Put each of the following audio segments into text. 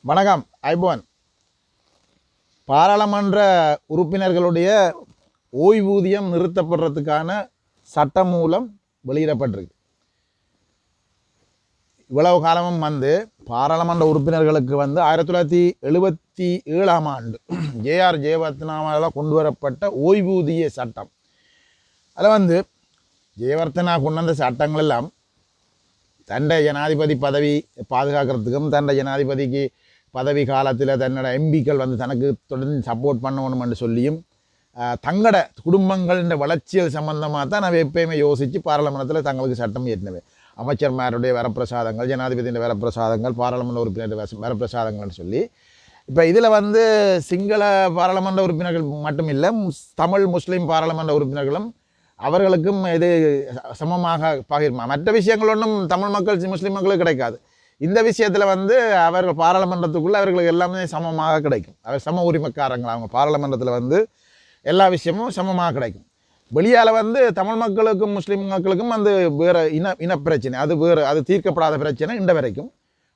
வணக்கம் ஐபோன். பாராளுமன்ற உறுப்பினர்களுடைய ஓய்வூதியம் நிறுத்தப்படுறதுக்கான சட்டமூலம் வெளியிடப்பட்டிருக்கு. இவ்வளவு காலமும் பாராளுமன்ற உறுப்பினர்களுக்கு 1977ஆம் ஆண்டு ஜேஆர் ஜெயவர்த்தனாவால் கொண்டு வரப்பட்ட ஓய்வூதிய சட்டம். அதில் ஜெயவர்த்தனா கொண்டு வந்த சட்டங்கள் எல்லாம் தண்டை ஜனாதிபதி பதவி பாதுகாக்கிறதுக்கும் தண்டை ஜனாதிபதிக்கு பதவி காலத்தில் தன்னோட எம்பிக்கள் தனக்கு தொடர்ந்து சப்போர்ட் பண்ணணும்னு சொல்லியும் தங்களோட குடும்பங்களின் வளர்ச்சியல் சம்பந்தமாக தான் நான் எப்பயுமே யோசித்து பாராளுமன்றத்தில் தங்களுக்கு சட்டம் ஏற்றினவே. அமைச்சர்மாருடைய வரப்பிரசாதங்கள், ஜனாதிபதியின் வரப்பிரசாதங்கள், பாராளுமன்ற உறுப்பினர் வரப்பிரசாதங்கள்னு சொல்லி இப்போ இதில் சிங்கள பாராளுமன்ற உறுப்பினர்கள் மட்டும் இல்லை, தமிழ் முஸ்லீம் பாராளுமன்ற உறுப்பினர்களும் அவர்களுக்கும் இது சமமாக பகிர்மா. மற்ற விஷயங்கள் ஒன்றும் தமிழ் மக்கள் முஸ்லீம் மக்களுக்கு கிடைக்காது. இந்த விஷயத்தில் அவர்கள் பாராளுமன்றத்துக்குள்ளே அவர்களுக்கு எல்லாமே சமமாக கிடைக்கும். அவர் சம உரிமைக்காரங்கள். அவங்க பாராளுமன்றத்தில் எல்லா விஷயமும் சமமாக கிடைக்கும். வெளியால் தமிழ் மக்களுக்கும் முஸ்லீம் மக்களுக்கும் வேறு இனப்பிரச்சனை, அது வேறு, அது தீர்க்கப்படாத பிரச்சனை இன்ற வரைக்கும்.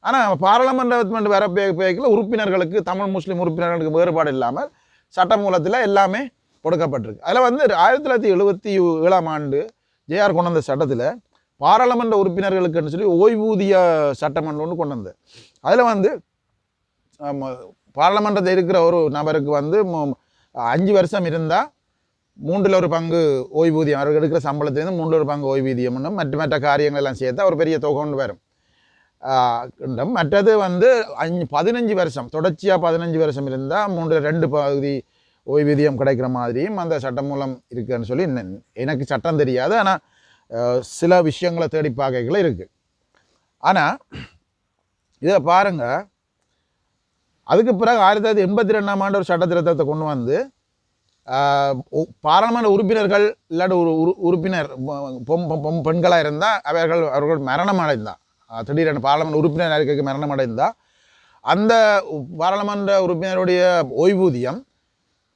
ஆனால் பாராளுமன்ற வர பேக்கில் உறுப்பினர்களுக்கு, தமிழ் முஸ்லீம் உறுப்பினர்களுக்கு வேறுபாடு இல்லாமல் சட்டமூலத்தில் எல்லாமே கொடுக்கப்பட்டிருக்கு. அதில் 1977ஆம் ஆண்டு ஜேஆர் கொண்டு வந்த சட்டத்தில் பாராளுமன்ற உறுப்பினர்களுக்குன்னு சொல்லி ஓய்வூதிய சட்டமன்றம் ஒன்று கொண்டு வந்தது. அதில் பாராளுமன்றத்தில் இருக்கிற ஒரு நபருக்கு 5 வருஷம் இருந்தால் 1/3 ஓய்வூதியம், அவர்கள் எடுக்கிற சம்பளத்திலேருந்து 1/3 ஓய்வூதியம்னு மற்ற காரியங்கள் எல்லாம் சேர்த்து ஒரு பெரிய தொகை கொண்டு வரும். மற்றது 15 வருஷம் தொடர்ச்சியாக 15 வருஷம் இருந்தால் 2 பகுதி ஓய்வூதியம் கிடைக்கிற மாதிரியும் அந்த சட்டம் மூலம் இருக்குன்னு சொல்லி எனக்கு சட்டம் தெரியாது. ஆனால் சில விஷயங்களை தேடி பார்க்கல இருக்குது. ஆனால் இதில் பாருங்கள், அதுக்கு பிறகு 1982ஆம் ஆண்டு ஒரு சட்ட திருத்தத்தை கொண்டு பாராளுமன்ற உறுப்பினர்கள் இல்லாட்டி ஒரு உறுப்பினர் பெண்களாக இருந்தால் அவர்கள் மரணம் அடைந்தால், திடீரென பாராளுமன்ற உறுப்பினர் இருக்க மரணம் அடைந்தால் அந்த பாராளுமன்ற உறுப்பினருடைய ஓய்வூதியம்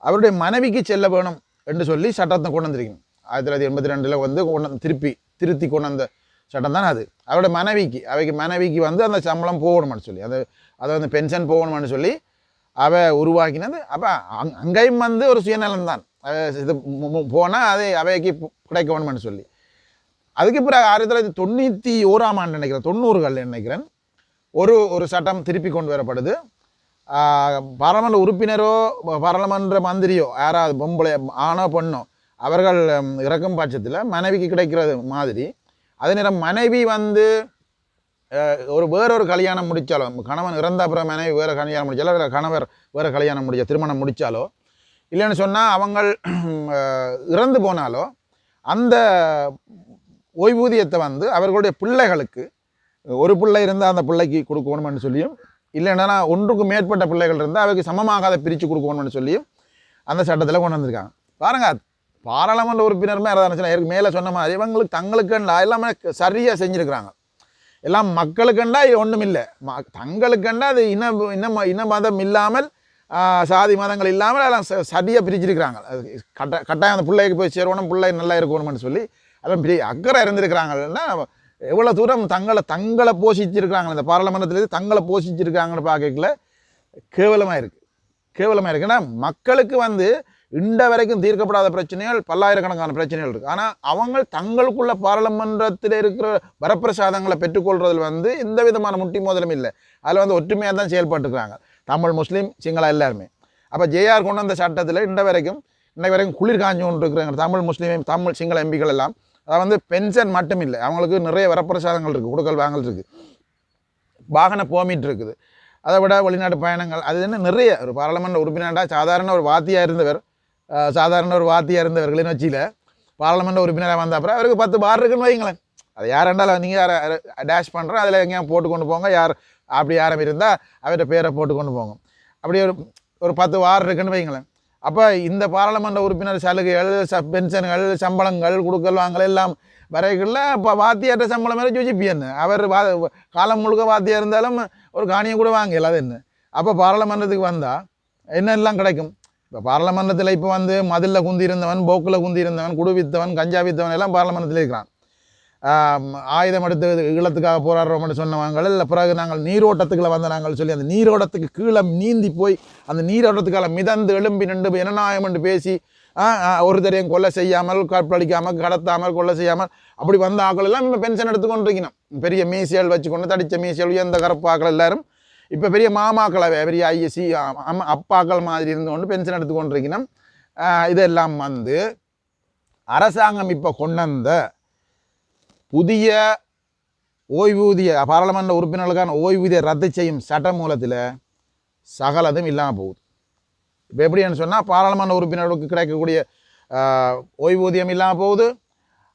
அவருடைய மனைவிக்கு செல்ல வேணும் என்று சொல்லி சட்டத்தை கொண்டு வந்திருக்கணும். 1982 திருத்தி கொண்டு வந்த சட்டம் தான் அது. அவருடைய மனைவிக்கு அந்த சம்பளம் போகணும்னு சொல்லி, அதை பென்ஷன் போகணும்னு சொல்லி உருவாக்கினது. அப்போ அங்கேயும் ஒரு சுயநலம் தான். இது போனால் அதை அவைக்கு கிடைக்க வேணும்னு சொல்லி அதுக்கு பிறகு 1991ஆம் ஆண்டு நினைக்கிறேன், 90கள் நினைக்கிறேன், ஒரு சட்டம் திருப்பி கொண்டு வரப்படுது. பாராளுமன்ற உறுப்பினரோ பாராளுமன்ற மந்திரியோ யாராவது பொம்பளை ஆணோ பொண்ணோ அவர்கள் இறக்கும் பட்சத்தில் மனைவிக்கு கிடைக்கிறது மாதிரி, அதே நேரம் மனைவி வேறொரு கல்யாணம் முடித்தாலோ, கணவன் இறந்த அப்புறம் மனைவி வேறு கல்யாணம் முடித்தாலோ, இல்லை கணவர் வேறு கல்யாணம் திருமணம் முடித்தாலோ, இல்லைன்னு சொன்னால் அவங்க இறந்து போனாலோ அந்த ஓய்வூதியத்தை அவர்களுடைய பிள்ளைகளுக்கு, ஒரு பிள்ளை இருந்தால் அந்த பிள்ளைக்கு கொடுக்கணும்னு சொல்லியும், இல்லைன்னா ஒன்றுக்கு மேற்பட்ட பிள்ளைகள் இருந்தால் அவைக்கு சமமாக அதை பிரித்து கொடுக்கணும்னு சொல்லியும் அந்த சட்டத்தில் கொண்டு வந்திருக்காங்க. பாருங்கள், பாராளுமன்ற உறுப்பினருமே அதான் எனக்கு மேலே சொன்ன மாதிரி இவங்களுக்கு தங்களுக்குண்டா எல்லாமே சரியாக செஞ்சுருக்கிறாங்க. எல்லாம் மக்களுக்குண்டா இது ஒன்றும் இல்லை, தங்களுக்குண்டா அது இன மதம் இல்லாமல், சாதி மதங்கள் இல்லாமல் எல்லாம் சரியாக பிரிச்சிருக்கிறாங்க. கட்டாயம் அந்த பிள்ளைக்கு போய் சேரணும், பிள்ளை நல்லா இருக்கணும்னு சொல்லி அதெல்லாம் பெரிய அக்கறை இருந்திருக்கிறாங்கன்னா எவ்வளோ தூரம் தங்களை போஷிச்சிருக்கிறாங்க. இந்த பாராளுமன்றத்திலேருந்து தங்களை போஷிச்சிருக்காங்கன்னு பார்க்கல கேவலமாக இருக்குது. ஏன்னா மக்களுக்கு இண்ட வரைக்கும் தீர்க்கப்படாத பிரச்சனைகள், பல்லாயிரக்கணக்கான பிரச்சனைகள் இருக்குது. ஆனால் அவங்க தங்களுக்குள்ள பாராளுமன்றத்தில் இருக்கிற வரப்பிரசாதங்களை பெற்றுக்கொள்றதில் எந்த விதமான முட்டி மோதலும் இல்லை. அதில் ஒற்றுமையாக தான் செயல்பட்டுருக்காங்க தமிழ் முஸ்லீம் சிங்களா எல்லாருமே. அப்போ ஜேஆர் கொண்டு வந்த சட்டத்தில் இன்ன வரைக்கும் குளிர் காஞ்சி கொண்டு இருக்கிறாங்க தமிழ் முஸ்லீம் தமிழ் சிங்கள எம்பிக்கள் எல்லாம். அதை பென்ஷன் மட்டும் இல்லை, அவங்களுக்கு நிறைய வரப்பிரசாதங்கள் இருக்குது, கொடுக்கல் வாங்கல் இருக்குது, வாகன பெர்மிட் இருக்குது, அதை விட வெளிநாட்டு பயணங்கள், அது என்ன நிறைய. ஒரு பாராளுமன்ற உறுப்பினர்டா சாதாரண ஒரு வாத்தியாக இருந்தவர்களின் வச்சியில் பாராளுமன்ற உறுப்பினராக வந்த அப்புறம் அவருக்கு 10 பார் இருக்குன்னு வைங்களேன். அதை யாரெண்டாலும் நீங்கள் டேஷ் பண்ணுறோம், அதில் எங்கேயா போட்டு கொண்டு போங்க, அப்படி யாரும் இருந்தால் அவர்கிட்ட பேரை போட்டு கொண்டு போங்க. அப்படி ஒரு 10 வார் இருக்குன்னு வைங்களேன். அப்போ இந்த பாராளுமன்ற உறுப்பினர் சலுகைகள், பென்ஷன்கள், சம்பளங்கள், கொடுக்கல் வாங்கல் எல்லாம் வரைகளில் இப்போ வாத்தியார்ட்ட சம்பளம் மாதிரி ஜூஜிப்பியன்னு அவர் காலம் முழுக்க வாத்தியாக இருந்தாலும் ஒரு காணியை கூட வாங்கல. அது என்ன? அப்போ பாராளுமன்றத்துக்கு வந்தால் என்னெல்லாம் கிடைக்கும்? இப்போ பாராளுமன்றத்தில் இப்போ மதிலில் குந்தி இருந்தவன், போக்கில் குந்தி இருந்தவன், குடு வித்தவன், கஞ்சா வித்தவன் எல்லாம் பாராளுமன்றத்தில் இருக்கிறான். ஆயுதம் எடுத்து ஈழத்துக்காக போராடுறோம்னு சொன்னவங்க இல்லை பிறகு நாங்கள் நீரோட்டத்துக்குள்ள வந்த நாங்கள் சொல்லி அந்த நீரோட்டத்துக்கு கீழே நீந்தி போய் அந்த நீரோட்டத்துக்கால மிதந்து எழும்பி நின்று ஜனநாயகம் என்று பேசி ஒருத்தரையும் கொலை செய்யாமல் கற்பழிக்காமல் கடத்தாமல் கொலை செய்யாமல் அப்படி வந்த ஆக்கள் எல்லாம் இப்போ பென்ஷன் எடுத்துக்கொண்டிருக்கணும். பெரிய மீசியல் வச்சுக்கொண்டு தடித்த மீசியல் உயர்ந்த கருப்பாக்கள் எல்லாரும் இப்போ பெரிய மாமாக்களை பெரிய ஐஎஸ்சி அப்பாக்கள் மாதிரி இருந்து கொண்டு பென்ஷன் எடுத்துக்கொண்டிருக்கணும். இதெல்லாம் வந்து அரசாங்கம் இப்போ கொண்டு வந்த புதிய ஓய்வூதிய பாராளுமன்ற உறுப்பினர்களுக்கான ஓய்வூதிய ரத்து செய்யும் சட்ட மூலத்தில் சகலதும் இல்லாமல் போகுது. இப்போ எப்படின்னு சொன்னால் பாராளுமன்ற உறுப்பினர்களுக்கு கிடைக்கக்கூடிய ஓய்வூதியம் இல்லாமல் போகுது.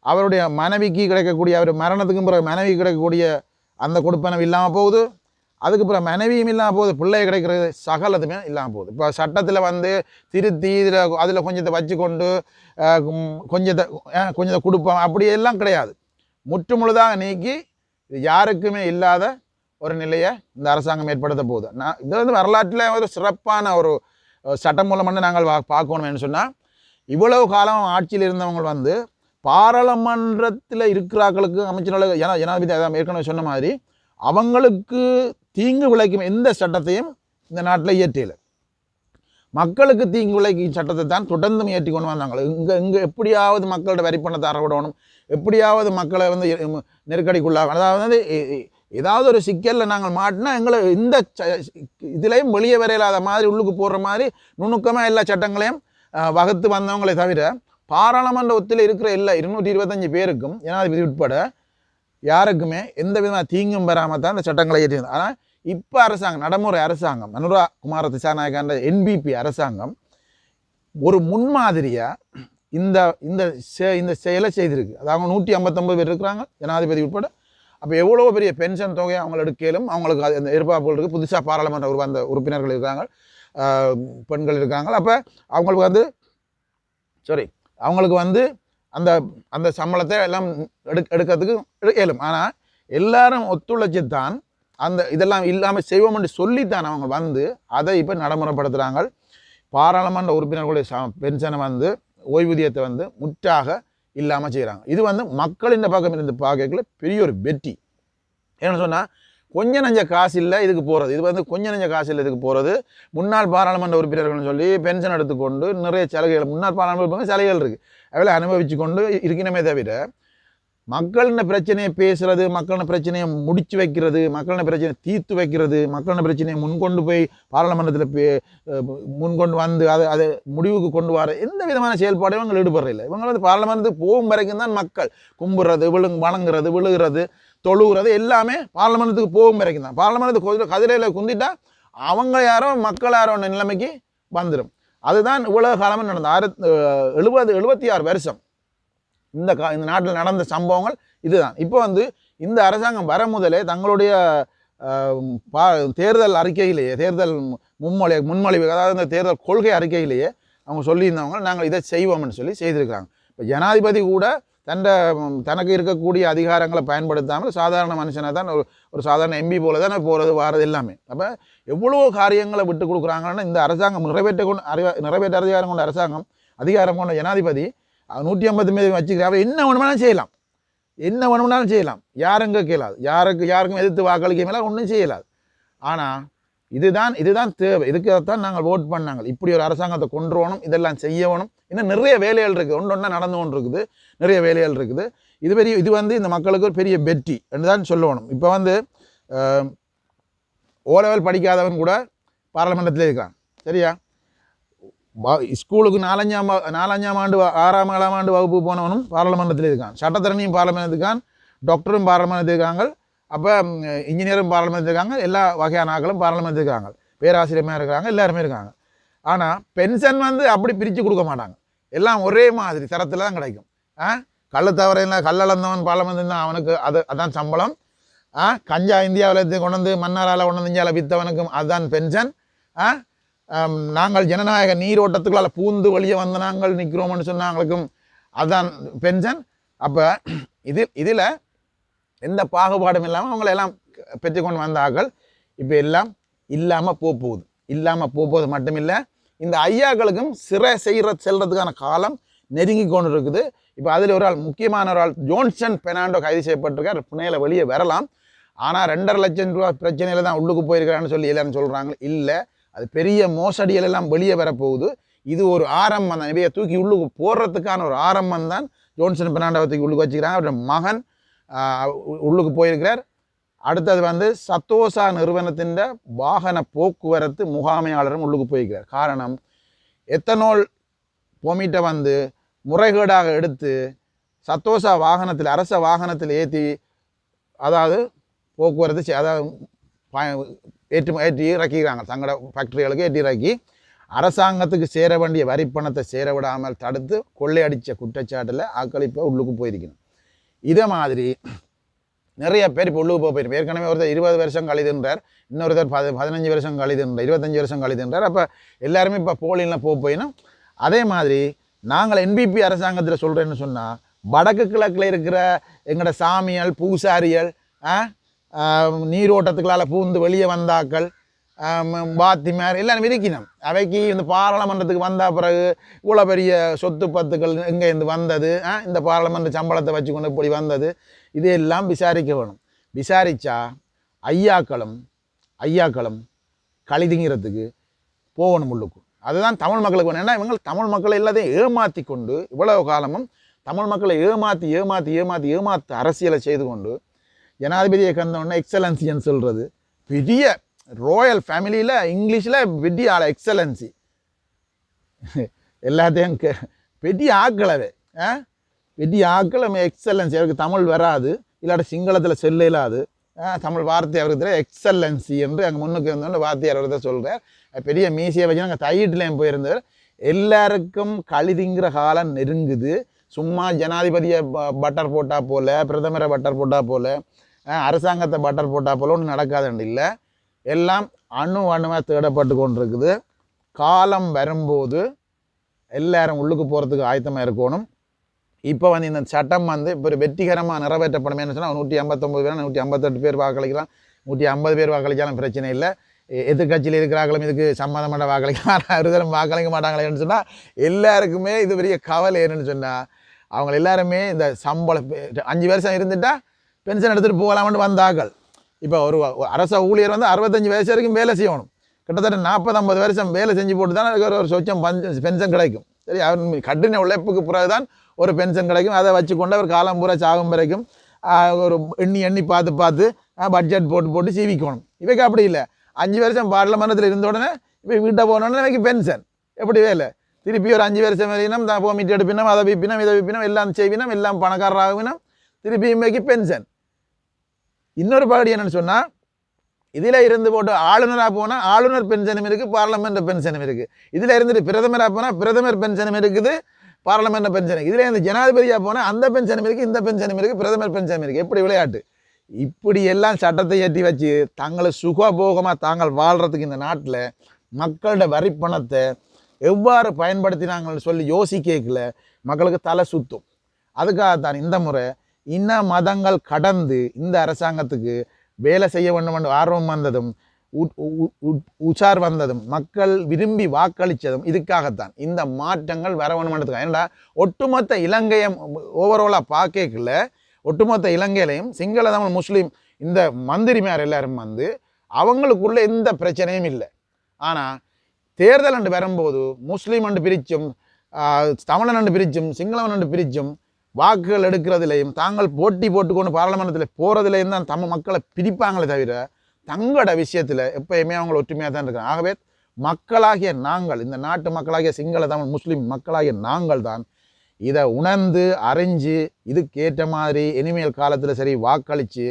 அவருடைய மனைவிக்கு கிடைக்கக்கூடிய அவர் மரணத்துக்கும் பிறகு மனைவிக்கு கிடைக்கக்கூடிய அந்த கொடுப்பனவு இல்லாமல் போகுது. அதுக்கு பிறகு மனைவியும் இல்லாமல் போகுது. பிள்ளை கிடைக்கிறது சகலதுமே இல்லாமல் போகுது. இப்போ சட்டத்தில் வந்து திருத்தி அதில் கொஞ்சத்தை வச்சு கொண்டு கொஞ்சத்தை கொடுப்போம் அப்படியெல்லாம் கிடையாது. முற்று முழுதாக நீக்கி யாருக்குமே இல்லாத ஒரு நிலையை இந்த அரசாங்கம் ஏற்படுத்த போகுது. இது வந்து வரலாற்றில் ஒரு சிறப்பான ஒரு சட்டம் மூலம் வந்து நாங்கள் பார்க்கணும்னு சொன்னால் இவ்வளவு காலம் ஆட்சியில் இருந்தவங்க வந்து பாராளுமன்றத்தில் இருக்கிறார்களுக்கு அமைச்சர்களுக்கு ஜனாதிபதி ஏற்கனவே சொன்ன மாதிரி அவங்களுக்கு தீங்கு விளைக்கும் எந்த சட்டத்தையும் இந்த நாட்டில் இயற்றல. மக்களுக்கு தீங்கு விளைக்கும் சட்டத்தை தான் தொடர்ந்து இயற்றி கொண்டு வந்தாங்க. இங்கே எப்படியாவது மக்களோட வரிப்பணத்தை அறவிடணும், எப்படியாவது மக்களை வந்து நெருக்கடிக்குள்ளாக, அதாவது ஏதாவது ஒரு சிக்கலில் நாங்கள் மாட்டினா எங்களை இந்த இதுலேயும் வெளியே வரையில்லாத மாதிரி உள்ளுக்கு போடுற மாதிரி நுணுக்கமாக எல்லா சட்டங்களையும் வகுத்து வந்தவங்களே தவிர பாராளுமன்ற ஒத்தில் இருக்கிற எல்லா 225 பேருக்கும் ஜனாதிபதி உட்பட யாருக்குமே எந்த விதமான தீங்கும் பெறாமல் தான் இந்த சட்டங்களை ஏற்றிருந்தது. ஆனால் இப்போ அரசாங்கம் நடைமுறை அரசாங்கம் அனுரா குமார திசாநாயக்கான்ற என்பிபி அரசாங்கம் ஒரு முன்மாதிரியாக இந்த இந்த இந்த செயலை செய்திருக்கு. அது அவங்க 159 பேர் இருக்கிறாங்க ஜனாதிபதி உட்பட. அப்போ எவ்வளோ பெரிய பென்ஷன் தொகையை அவங்க எடுக்கலும் அவங்களுக்கு அந்த எதிர்பார்ப்புகள் இருக்குது. புதுசாக பாராளுமன்ற அந்த உறுப்பினர்கள் இருக்காங்க, பெண்கள் இருக்காங்க. அப்போ அவங்களுக்கு வந்து அவங்களுக்கு வந்து அந்த அந்த சம்பளத்தை எல்லாம் எடுக்கிறதுக்கு இயலும். ஆனால் எல்லாரும் ஒத்துழைச்சித்தான் அந்த இதெல்லாம் இல்லாமல் செய்வோம்னு சொல்லித்தான் அவங்க வந்து அதை இப்போ நடைமுறைப்படுத்துகிறாங்க. பாராளுமன்ற உறுப்பினர்களுடைய பென்ஷனை வந்து ஓய்வூதியத்தை வந்து முற்றாக இல்லாமல் செய்கிறாங்க. இது வந்து மக்களின் பக்கம் இருந்து பார்க்கல பெரிய ஒரு வெற்றி. ஏன்னு சொன்னால் கொஞ்சம் நஞ்ச காசு இல்லை இதுக்கு போகிறது. இது வந்து கொஞ்சம் நஞ்ச காசு இல்லை இதுக்கு போகிறது. முன்னாள் பாராளுமன்ற உறுப்பினர்கள்னு சொல்லி பென்ஷன் எடுத்துக்கொண்டு நிறைய சலுகைகள் முன்னாள் பாராளுமன்ற சலுகைகள் இருக்குது, அவையில் அனுபவித்து கொண்டு இருக்கணுமே தவிர மக்களின் பிரச்சனையை பேசுகிறது, மக்களின் பிரச்சனையை முடித்து வைக்கிறது, மக்களின் பிரச்சனையை தீர்த்து வைக்கிறது, மக்களின் பிரச்சனையை முன்கொண்டு போய் பாராளுமன்றத்தில் முன்கொண்டு வந்து அதை முடிவுக்கு கொண்டு வர எந்த விதமான செயல்பாடும் இவங்க ஈடுபடுறதில்லை. இவங்க வந்து பாராளுமன்றத்துக்கு போகும் வரைக்கும் தான் மக்கள் கும்புறது வணங்குறது விழுகிறது தொழுகிறது எல்லாமே பாராளுமன்றத்துக்கு போகும் வரைக்கும் தான். பாராளுமன்றத்துக்கு கதிரையில் குந்திட்டா அவங்க யாரோ மக்கள் யாரோ நிலைமைக்கு வந்துடும். அதுதான் இவ்வளவு காலமாக நடந்த 76 வருஷம் இந்த நாட்டில் நடந்த சம்பவங்கள் இதுதான். இப்போ வந்து இந்த அரசாங்கம் வர முதலே தங்களுடைய தேர்தல் அறிக்கையிலேயே தேர்தல் முன்மொழிவு அதாவது இந்த தேர்தல் கொள்கை அறிக்கையிலேயே அவங்க சொல்லியிருந்தவங்க நாங்கள் இதை செய்வோம்னு சொல்லி செய்திருக்கிறாங்க. இப்போ ஜனாதிபதி கூட தனக்கு இருக்கக்கூடிய அதிகாரங்களை பயன்படுத்தாமல் சாதாரண மனுஷனை தான் ஒரு சாதாரண எம்பி போல தான் போகிறது வாரது எல்லாமே. அப்போ எவ்வளோ காரியங்களை விட்டு கொடுக்குறாங்கன்னா இந்த அரசாங்கம் நிறைவேற்ற அதிகாரம் கொண்ட அரசாங்கம் அதிகாரம் கொண்ட ஜனாதிபதி 150 வச்சுக்கிறாங்க. என்ன வேணுமானாலும் செய்யலாம், என்ன வேணும்னாலும் செய்யலாம், யாருங்க கேளாது, யாருக்கும் எதிர்த்து வாக்களிக்க மேலே ஒன்றும் செய்யலாது. ஆனால் இதுதான் தேவை. இதுக்காகத்தான் நாங்கள் ஓட் பண்ணாங்க. இப்படி ஒரு அரசாங்கத்தை கொண்டு வரணும், இதெல்லாம் செய்யணும். இன்னும் நிறைய வேலைகள் இருக்குது, ஒன்றா நடந்து கொண்டு இருக்குது, நிறைய வேலைகள் இருக்குது. இது வந்து இந்த மக்களுக்கு ஒரு பெரிய வெற்றி என்று தான் சொல்லணும். இப்போ வந்து ஓ லெவல் படிக்காதவன் கூட பாராளுமன்றத்தில் இருக்கான், சரியா? ஸ்கூலுக்கு 4ஆம் ஆண்டு 6ஆம் 7ஆம் ஆண்டு வகுப்பு போனவனும் பாராளுமன்றத்தில் இருக்கான், சட்டத்தரணியும் பாராளுமன்றத்தில் இருக்கான், டாக்டரும் பாராளுமன்றத்தில் இருக்காங்க, அப்போ இன்ஜினியரும் பாராளுமன்றத்தில் இருக்காங்க, எல்லா வகையான ஆக்களும் பாராளுமன்றத்தில் இருக்காங்க, பேராசிரியமாக இருக்கிறாங்க, எல்லாருமே இருக்காங்க. ஆனால் பென்ஷன் வந்து அப்படி பிரித்து கொடுக்க மாட்டாங்க, எல்லாம் ஒரே மாதிரி தரத்தில் தான் கிடைக்கும். கள்ளத்தவரையில் கல்லளந்தவன் பாராளுமன்றம் தான் அவனுக்கு அதான் சம்பளம். கஞ்சா இந்தியாவில் கொண்டு வந்து மன்னாரால் கொண்டு வந்து இந்தியாவில் விற்றவனுக்கும் அதுதான் பென்ஷன். நாங்கள் ஜனநாயக நீரோட்டத்துக்குள்ளால் பூந்து வழியே வந்து நாங்கள் நிற்கிறோம்னு சொன்னாங்களுக்கும் அதுதான் பென்ஷன். அப்போ இதில் எந்த பாகுபாடும் இல்லாமல் அவங்கள எல்லாம் பெற்றுக்கொண்டு வந்தார்கள். இப்போ எல்லாம் இல்லாமல் போகுது. இல்லாமல் போகுது மட்டுமில்லை, இந்த ஐயாக்களுக்கும் சிறை செல்றதுக்கான காலம் நெருங்கி கொண்டு இருக்குது. இப்போ அதில் ஒரு ஆள் முக்கியமான ஒரு ஆள் ஜோன்சன் பெர்னாண்டோ கைது செய்யப்பட்டிருக்கார். புனேல வெளியே வரலாம், ஆனால் 2.5 லட்சம் ரூபா பிரச்சனையில் தான் உள்ளுக்கு போயிருக்கிறான்னு சொல்லி எல்லாரும் சொல்கிறாங்க. இல்லை, அது பெரிய மோசடிகள் எல்லாம் வெளியே வரப்போகுது. இது ஒரு ஆரம்பம் தான். இவைய தூக்கி உள்ளுக்கு போடுறதுக்கான ஒரு ஆரம்பம் தான். ஜோன்சன் பெர்னாண்டோவை தூக்கி உள்ளுக்கு வச்சுக்கிறாங்க. அவருடைய மகன் உள்ளுக்கு போயிருக்கிறார். அடுத்தது வந்து சத்தோசா நிறுவனத்தின் வாகன போக்குவரத்து முகாமையாளரும் உள்ளுக்கு போயிருக்கிறார். காரணம், எத்தனால் பொமிட்டை வந்து முறைகேடாக எடுத்து சத்தோசா வாகனத்தில், அரச வாகனத்தில் ஏற்றி, அதாவது போக்குவரத்து அதாவது ஏற்றி இறக்கிறாங்க. தங்களோட ஃபேக்டரிகளுக்கு ஏற்றி இறக்கி அரசாங்கத்துக்கு சேர வேண்டிய வரிப்பணத்தை சேர விடாமல் தடுத்து கொள்ளையடித்த குற்றச்சாட்டில் ஆக்களிப்பை உள்ளுக்கு போயிருக்கணும். இதே மாதிரி நிறைய பேர் இப்போ உள்ளுக்கு போயிருப்பார். ஏற்கனவே ஒருத்தர் 20 வருஷம் கழிதுன்றார், இன்னொருத்தர் 15 வருஷம் கழிதுன்றார், 25 வருஷம் கழிதுன்றார். அப்போ எல்லாருமே இப்போ போலியில் போயினும். அதே மாதிரி நாங்கள் என்பிபி அரசாங்கத்தில் சொல்கிறேன்னு சொன்னால், வடக்கு கிழக்கில் இருக்கிற எங்களோட சாமியால் பூசாரிகள், நீரோட்டத்துக்களால் பூந்து வெளியே வந்தாக்கள், பாத்திமார் எல்லாரும் இருக்கணும். அவைக்கு இந்த பாராளுமன்றத்துக்கு வந்த பிறகு இவ்வளோ பெரிய சொத்து பத்துக்கள் எங்கே இருந்து வந்தது, இந்த பாராளுமன்ற சம்பளத்தை வச்சுக்கொண்டு இப்படி வந்தது, இதையெல்லாம் விசாரிக்க வேணும். விசாரித்தா ஐயாக்களும் கழிதுங்கிறதுக்கு போகணும் உள்ளுக்கு. அதுதான் தமிழ் மக்களுக்கு வேணும். ஏன்னா இவங்க தமிழ் மக்களை எல்லாத்தையும் ஏமாற்றி கொண்டு இவ்வளவு காலமும் தமிழ் மக்களை ஏமாற்றி அரசியலை செய்து கொண்டு ஜனாதிபதியை கந்தோடனே எக்ஸலன்சின்னு சொல்கிறது. பெரிய ராயல் ஃபேமிலியில் இங்கிலீஷில் பெரிய ஆள் எக்ஸலன்சி, எல்லாத்தையும் பெரிய ஆக்களவே பெரிய ஆக்கள் எக்ஸலன்சி. அவருக்கு தமிழ் வராது, இல்லாட்ட சிங்களத்தில் செல்ல இல்லாது, தமிழ் வார்த்தை அவருக்கு தெரியும் எக்ஸலன்சி என்று அங்கே முன்னுக்கு இருந்தோன்னு வார்த்தையார் அவர்கிட்ட சொல்கிறார். பெரிய மீசியை வச்சு நாங்கள் தையீட்டிலையும் போயிருந்தார். எல்லாருக்கும் கழிதிங்கிற காலம் நெருங்குது. சும்மா ஜனாதிபதியை பட்டர் போட்டால் போல், பிரதமரை பட்டர் போட்டால் போல், அரசாங்கத்தை பட்டர் போட்டால் போல் ஒன்றும் நடக்காதுன்னு இல்லை. எல்லாம் அணுவாக தேடப்பட்டு கொண்டிருக்குது. காலம் வரும்போது எல்லாரும் உள்ளுக்கு போகிறதுக்கு ஆயத்தமாக இருக்கணும். இப்போ வந்து இந்த சட்டம் வந்து இப்போ ஒரு வெற்றிகரமாக நிறைவேற்றப்படுமேன்னு சொன்னால் 159 பேர் 158 பேர் வாக்களிக்கலாம், 150 பேர் வாக்களித்தாலும் பிரச்சனை இல்லை. எதிர்கட்சியில் இருக்கிறார்களும் இதுக்கு சம்மந்தமான வாக்களிக்கலாம், ஒருத்தரும் வாக்களிக்க மாட்டாங்களேன்னு சொன்னால் எல்லாருக்குமே இது பெரிய கவலை. என்னன்னு சொன்னால் அவங்க எல்லாருமே இந்த சம்பளம் 5 வருஷம் இருந்துட்டால் பென்ஷன் எடுத்துகிட்டு போகலாம்னு வந்தார்கள். இப்போ ஒரு அரச ஊழியர் வந்து 65 வயசு வரைக்கும் வேலை செய்யணும். கிட்டத்தட்ட 40-50 வருஷம் வேலை செஞ்சு போட்டு தான் ஒரு சொச்சம் பென்ஷன் கிடைக்கும். சரி, அவர் கடின உழைப்புக்கு பிறகு தான் ஒரு பென்ஷன் கிடைக்கும். அதை வச்சுக்கொண்டு அவர் காலம் பூரா சாகும் வரைக்கும் ஒரு எண்ணி பார்த்து பட்ஜெட் போட்டு சீவிக்கணும். இவைக்கு அப்படி இல்லை. 5 வருஷம் பார்லமெண்டத்தில் இருந்த உடனே இப்போ வீட்டை போனோடனே இவைக்கு பென்ஷன். எப்படி வேலை திருப்பி ஒரு 5 வருஷம் வரையினும் தான் மீட் எடுப்பினோம், அதை விற்பினோம், இதை விற்பினோம், எல்லாம் செய்வினோம், எல்லாம் பணக்காரராகவினோம், திருப்பி இவைக்கு பென்ஷன். இன்னொரு பகுதி என்னென்னு சொன்னால், இதில் இருந்து போட்டு ஆளுநராக போனால் ஆளுநர் பென்ஷனும் இருக்குது, பார்லமெண்ட் பென்ஷனும் இருக்குது. இதில் இருந்துட்டு பிரதமராக போனால் பிரதமர் பென்ஷனும் இருக்குது, பார்லமெண்ட் பென்ஷனும். இதில் இருந்து ஜனாதிபதியாக போனால் அந்த பென்ஷனும் இருக்குது, இந்த பென்ஷனும் இருக்குது, பிரதமர் பென்ஷனும் இருக்குது. எப்படி விளையாட்டு! இப்படி எல்லாம் சட்டத்தை ஏற்றி வச்சு தங்களை சுகபோகமாக தாங்கள் வாழ்கிறதுக்கு இந்த நாட்டில் மக்களோட வரிப்பணத்தை எவ்வாறு பயன்படுத்தினாங்கன்னு சொல்லி யோசிக்கல மக்களுக்கு தலை சுத்தும். அதுக்காகத்தான் இந்த முறை இன்ன மதங்கள் கடந்து இந்த அரசாங்கத்துக்கு வேலை செய்ய வேண்டும் என்று ஆர்வம் வந்ததும் உச்சார் வந்ததும் மக்கள் விரும்பி வாக்களித்ததும் இதுக்காகத்தான். இந்த மாற்றங்கள் வர வேணும்ன்றதுக்காக. ஏன்னா ஒட்டுமொத்த இலங்கையை ஓவராலாக பார்க்கல, ஒட்டுமொத்த இலங்கையிலையும் சிங்கள தமிழ் முஸ்லீம் இந்த மந்திரிமார் எல்லாரும் வந்து அவங்களுக்குள்ள எந்த பிரச்சனையும் இல்லை. ஆனால் தேர்தல் அண்டு வரும்போது முஸ்லீம் அண்டு பிரிச்சும் தமிழன் அண்டு பிரிச்சும் சிங்களவன் அண்டு பிரிச்சும் வாக்குகள் எடுக்கிறதுலையும் தாங்கள் போட்டி போட்டுக்கொண்டு பாராளுமன்றத்தில் போகிறதுலையும் தான் தமிழ் மக்களை பிரிப்பாங்களே தவிர தங்களோட விஷயத்தில் எப்பயுமே அவங்கள ஒற்றுமையாக தான் இருக்கிறாங்க. ஆகவே மக்களாகிய நாங்கள், இந்த நாட்டு மக்களாகிய சிங்கள தமிழ் முஸ்லீம் மக்களாகிய நாங்கள் தான் இதை உணர்ந்து அறிஞ்சு இதுக்கேற்ற மாதிரி இனிமேல் காலத்தில் சரி வாக்களித்து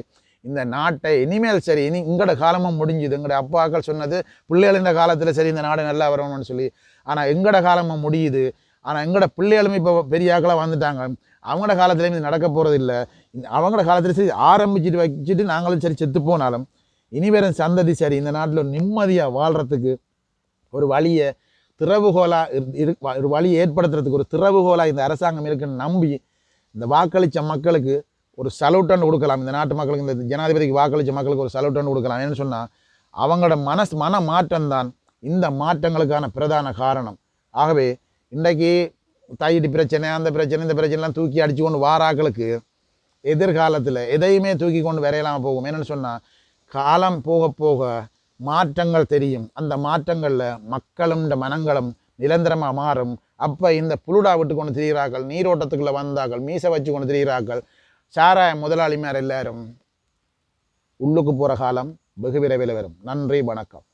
இந்த நாட்டை இனிமேல் சரி எங்களோட காலமும் முடிஞ்சுது. எங்களோட அப்பாக்கள் சொன்னது பிள்ளைகள் இந்த காலத்தில் சரி இந்த நாடு நல்லா வரணும்னு சொல்லி. ஆனால் எங்களோட காலமும் முடியுது. ஆனால் எங்களோட பிள்ளைகளும் இப்போ பெரிய ஆக்களாக வந்துட்டாங்க. அவங்களோட காலத்துலேயும் இது நடக்க போகிறது இல்லை. அவங்களோட காலத்தில் சரி ஆரம்பிச்சுட்டு வச்சுட்டு நாங்களும் சரி செத்து போனாலும் இனி வேற சந்ததி சரி இந்த நாட்டில் நிம்மதியாக வாழ்கிறதுக்கு ஒரு வழியை ஒரு வழியை ஏற்படுத்துறதுக்கு ஒரு திறவுகோலாக இந்த அரசாங்கம் இருக்குன்னு நம்பி இந்த வாக்களித்த மக்களுக்கு ஒரு சல்யூட்டன் கொடுக்கலாம். இந்த நாட்டு மக்களுக்கு, இந்த ஜனாதிபதிக்கு வாக்களித்த மக்களுக்கு ஒரு சல்யூட்டன் கொடுக்கலாம். ஏன்னு சொன்னால் அவங்களோட மன மாற்றம்தான் இந்த மாற்றங்களுக்கான பிரதான காரணம். ஆகவே இன்றைக்கு தையடி பிரச்சனை அந்த பிரச்சனை இந்த பிரச்சனைலாம் தூக்கி அடித்து கொண்டு வாராக்களுக்கு எதிர்காலத்தில் எதையுமே தூக்கி கொண்டு வரையலாமல் போகும். என்னென்னு சொன்னால் காலம் போக போக மாற்றங்கள் தெரியும். அந்த மாற்றங்களில் மக்களும் இந்த மனங்களும் நிரந்தரமாக மாறும். அப்போ இந்த புழுடா விட்டு கொண்டு திரிகிறார்கள், நீரோட்டத்துக்குள்ளே வந்தார்கள், மீசை வச்சு கொண்டு திரிகிறார்கள், சாராய முதலாளிமார் எல்லாரும் உள்ளுக்கு போகிற காலம் வெகு விரைவில் வரும். நன்றி, வணக்கம்.